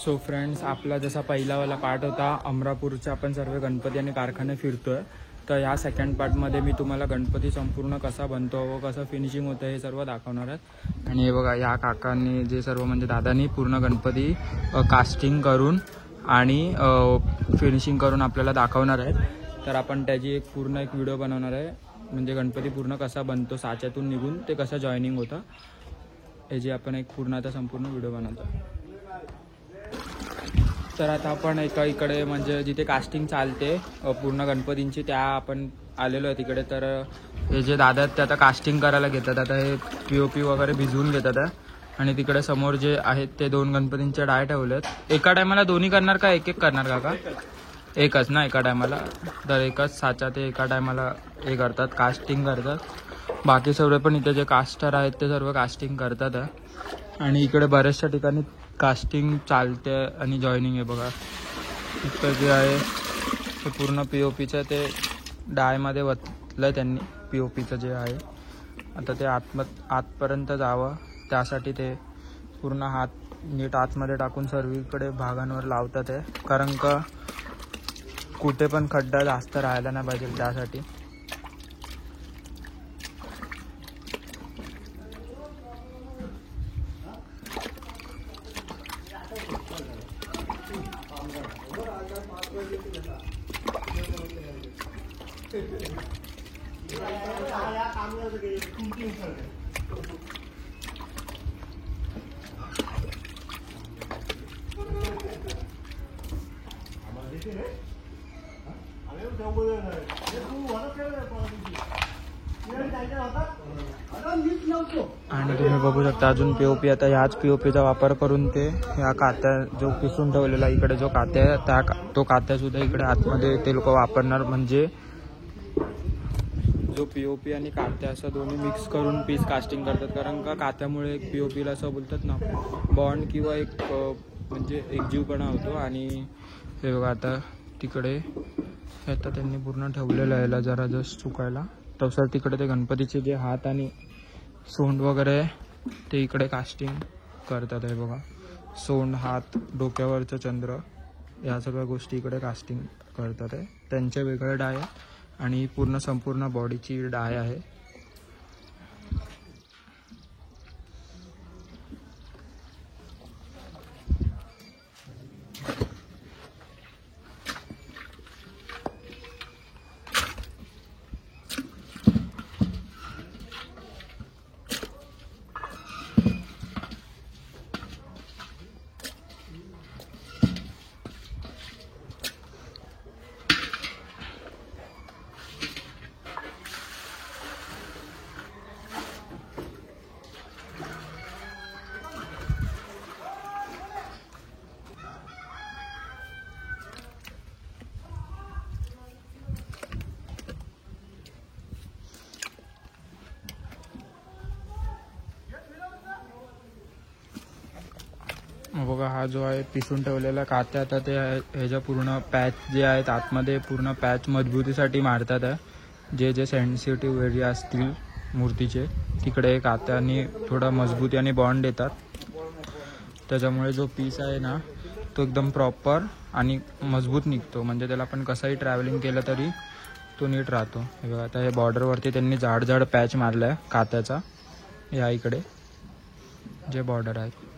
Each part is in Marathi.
सो फ्रेंड्स, आपला जसा पहिलावाला पार्ट होता अमरापूरचा, आपण सर्व गणपती आणि कारखाने फिरतोय. तर ह्या सेकंड पार्टमध्ये मी तुम्हाला गणपती संपूर्ण कसा बनतो व कसं फिनिशिंग होतं हे सर्व दाखवणार आहे. आणि हे बघा, या काकांनी जे सर्व म्हणजे दादांनी पूर्ण गणपती कास्टिंग करून आणि फिनिशिंग करून आपल्याला दाखवणार आहेत. तर आपण त्याची पूर्ण एक व्हिडिओ बनवणार आहे, म्हणजे गणपती पूर्ण कसा बनतो साच्यातून निघून ते कसं जॉईनिंग होतं याची आपण एक पूर्ण आता संपूर्ण व्हिडिओ बनवतो. तर आता आपण इकडे म्हणजे जिथे कास्टिंग चालते पूर्ण गणपतींची त्या आपण आलेलो आहे तिकडे. तर हे जे दादा आहेत ते आता कास्टिंग करायला घेतात. आता हे POP वगैरे भिजवून घेतात आहे. आणि तिकडे समोर जे आहेत ते 2 गणपतींचे डाय ठेवलेत. एका टायमाला दोन्ही करणार का एक करणार काका? एकच ना, एका टायमाला. तर एकच साचा ते एका टायमाला हे करतात, कास्टिंग करतात. बाकी सर्व पण इथे जे कास्टर आहेत ते सर्व कास्टिंग करतात आहे. आणि इकडे बऱ्याचशा ठिकाणी कास्टिंग चालते आणि जॉईनिंग आहे. बघा इथं जे आहे ते पूर्ण POPचं ते डायमध्ये वतलं त्यांनी. POPचं जे आहे आता ते आतपर्यंत जावं त्यासाठी ते पूर्ण हात नीट आतमध्ये टाकून सर्वीकडे भागांवर लावतात आहे. कारण का कुठे पण खड्डा जास्त राहायला नाही पाहिजे त्यासाठी. आणि तुम्ही बघू शकता अजून POP आता ह्याच POPचा वापर करून ते ह्या कात्या जो पिसून ठेवलेला इकडे जो कात्या आहे तो कात्यासुद्धा इकडे आतमध्ये ते लोक वापरणार. म्हणजे जो POP आणि कात्या असं दोन्ही मिक्स करून पीस कास्टिंग करतात. कारण का कात्यामुळे एक POPला असं बोलतात ना बॉन्ड किंवा एक म्हणजे एकजीवपणा होतो. आणि हे बघा आता तिकडे आता त्यांनी पूर्ण ठेवलेलं आहे जरा जस्ट सुकायला. तसं तिकडे ते गणपतीचे जे हात आणि सोंड वगैरे ते इकडे कास्टिंग करतात आहे. बघा सोंड, हात, डोक्यावरचं चंद्र या सगळ्या गोष्टी इकडे कास्टिंग करतात आहे. त्यांचे वेगळे डाय आणि पूर्ण संपूर्ण बॉडीची डाय आहे. बघा हा जो आहे पिसून ठेवलेला कात्या आता ते ह्याच्या पूर्ण पॅच जे आहेत आतमध्ये पूर्ण पॅच मजबूतीसाठी मारतात आहे. जे सेन्सिटिव्ह एरिया असतील मूर्तीचे तिकडे कात्याने थोडा मजबूती आणि बॉन्ड देतात. त्याच्यामुळे जो पीस आहे ना तो एकदम प्रॉपर आणि मजबूत निघतो. म्हणजे त्याला आपण कसंही ट्रॅव्हलिंग केलं तरी तो नीट राहतो. हे बघा आता हे बॉर्डरवरती त्यांनी जाड पॅच मारला आहे कात्याचा. या इकडे जे बॉर्डर आहेत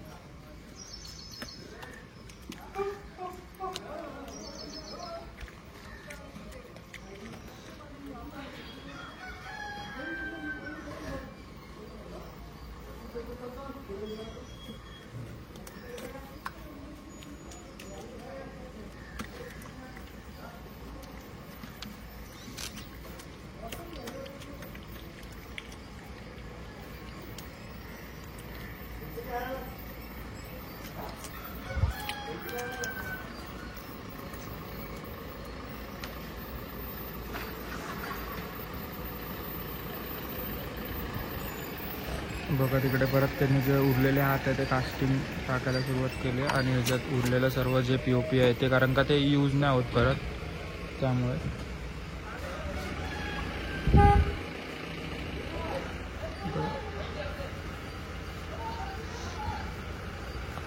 बघा. तिकडे परत त्यांनी जे उरलेले हात आहे ते कास्टिंग टाकायला सुरुवात केली. आणि ह्याच्यात उरलेलं सर्व जे POP आहे ते कारण का ते यूज नाही होत परत, त्यामुळे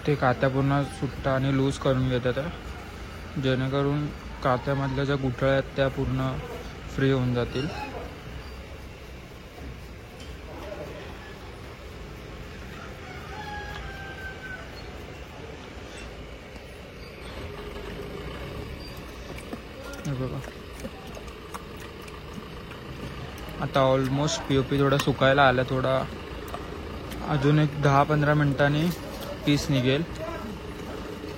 ते कात्या पूर्ण सुट्टा आणि लूज करून घेतात जेणेकरून कात्यामधल्या ज्या गुठळ्या आहेत त्या पूर्ण फ्री होऊन जातील. हे बघा आता ऑलमोस्ट POP थोडा सुकायला आला. थोडा अजून एक 10-15 मिनिटांनी पीस निघेल.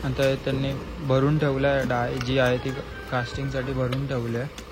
आता त्यांनी भरून ठेवलं आहे, डाळ जी आहे ती कास्टिंगसाठी भरून ठेवली आहे.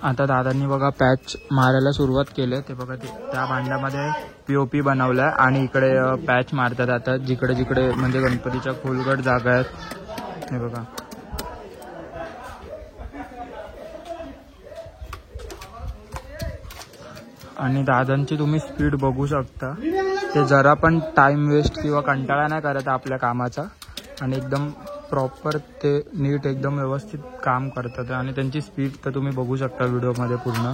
आता दादांनी बघा पॅच मारायला सुरुवात केली. ते बघा ते त्या भांड्यामध्ये POP बनवलाय आणि इकडे पॅच मारतात आता जिकडे जिकडे म्हणजे गणपतीच्या खोलगट जागा आहेत. हे बघा आणि दादांची तुम्ही स्पीड बघू शकता. ते जरा पण टाइम वेस्ट किंवा कंटाळा नाही करत आपल्या कामाचा आणि एकदम प्रॉपर ते नीट एकदम व्यवस्थित काम करतात आणि त्यांची स्पीड तर तुम्ही बघू शकता व्हिडिओमध्ये पूर्ण.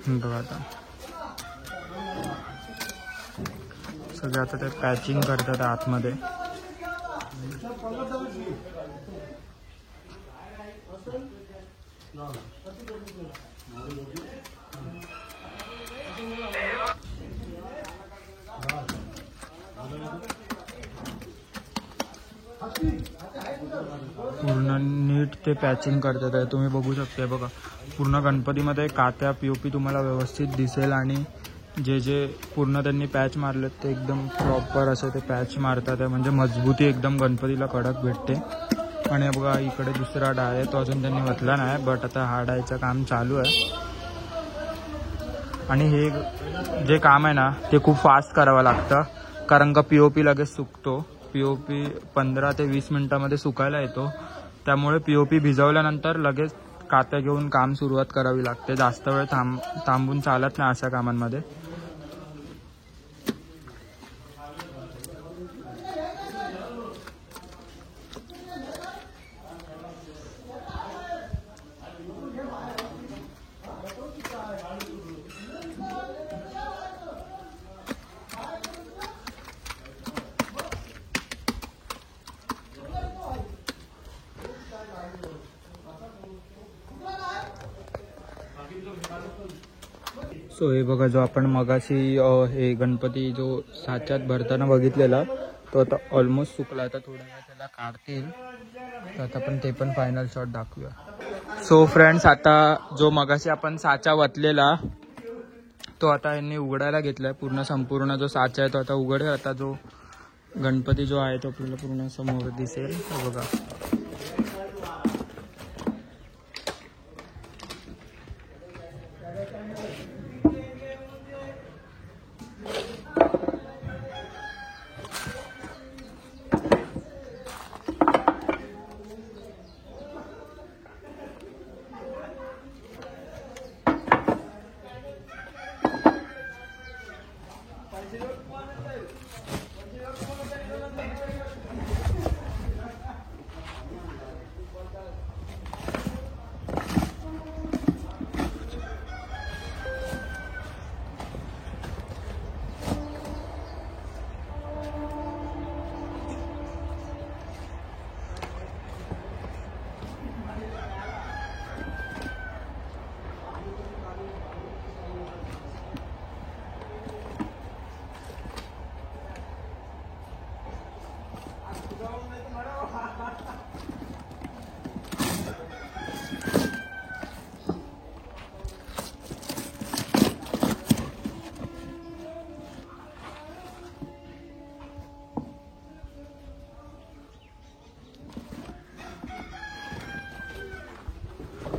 बघा आता सगळे आता ते पॅचिंग करतात आतमध्ये. पूर्ण नीट ते पॅचिंग करतात आहे तुम्ही बघू शकता. बघा पूर्ण गणपतीमध्ये कात्या POP तुम्हाला व्यवस्थित दिसेल आणि जे जे पूर्ण त्यांनी पॅच मारले ते एकदम प्रॉपर असं ते पॅच मारतात आहे म्हणजे मजबूती एकदम गणपतीला कडक भेटते. आणि बघा इकडे दुसरा डाळ आहे तो अजून त्यांनी वतला नाही बट आता हा डाळीचं काम चालू आहे. आणि हे जे काम आहे ना ते खूप फास्ट करावं लागतं कारण का POP लगेच सुकतो. POP 15 ते 20 मिनिटामध्ये सुकायला येतो. त्यामुळे POP भिजवल्यानंतर लगेच कात्या घेऊन काम सुरुवात करावी लागते. जास्त वेळ थांबून चालत नाही अशा कामांमध्ये. सो हे बघा जो आपण मगाशी हे गणपती जो साच्यात भरताना बघितलेला तो आता ऑलमोस्ट सुकला. आता थोड्या वेळ त्याला काढतील तर आता आपण ते पण फायनल शॉट दाखवूया. सो फ्रेंड्स आता जो मगाशी आपण साचा वतलेला तो आता यांनी उघडायला घेतलाय. पूर्ण संपूर्ण जो साचा आहे तो आता उघडेल. आता जो गणपती जो आहे तो आपल्याला पूर्ण समोर दिसेल. बघा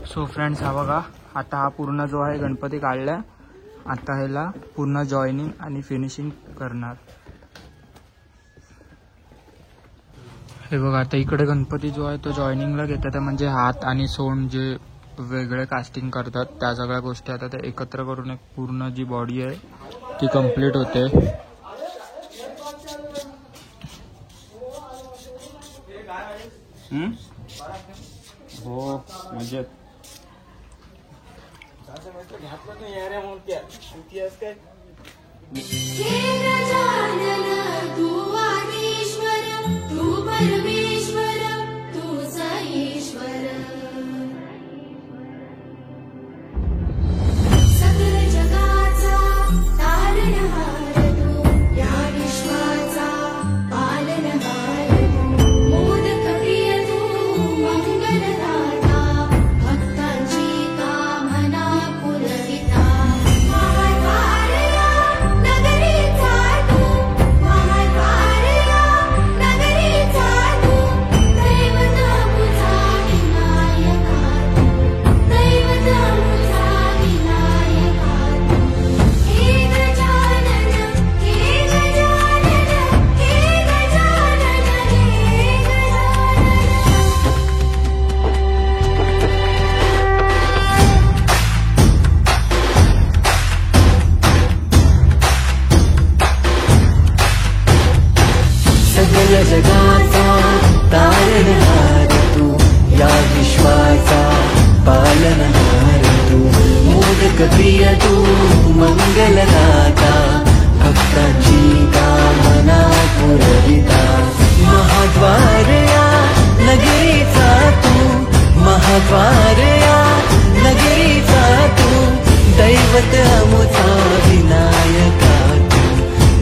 सो फ्रेंड्स हा बघा आता हा पूर्ण जो आहे गणपती काढला, आता ह्याला पूर्ण जॉईनिंग आणि फिनिशिंग करणार. हे बघा आता इकडे गणपती जो आहे तो जॉईनिंगला घेतात, म्हणजे हात आणि सोंड जे वेगळे कास्टिंग करतात त्या सगळ्या गोष्टी आता ते एकत्र करून एक पूर्ण जी बॉडी आहे ती कंप्लीट होते. हो म्हणजे जगाचा तारणहार तू, या विश्वाचा पालनहार तू, मोदक प्रिय तू, मंगलदाता, भक्तांची कामना पुरविता. महाद्वार या नगरीचा तू, महाद्वार या नगरीचा तू, दैवत अमुचा विनायका तू,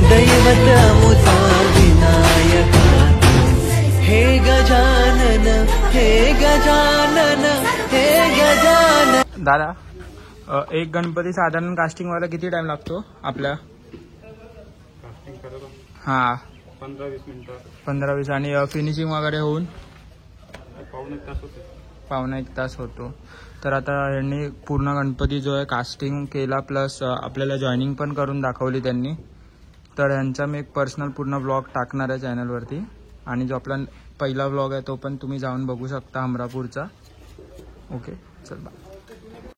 दैवत अमुचा विनायका. हे गजानन, हे गजानन, हे गजानन. दादा एक गणपती साधारण कास्टिंग व्हायला किती टाइम लागतो आपल्या? हां 15-20 मिनिटं. 15-20. आणि फिनिशिंग वगैरे होऊन पावणे 1 तास होते. 1.25 तास होतो. तर आता यांनी पूर्ण गणपती जो आहे कास्टिंग केला, प्लस आपल्याला जॉईनिंग पण करून दाखवली त्यांनी. तर यांचा मी एक पर्सनल पूर्ण ब्लॉग टाकणार आहे चॅनलवरती, आणि जो आपला पहिला ब्लॉग आहे तो पण तुम्ही जाऊन बघू शकता अमरापूरचा. ओके चल बाय.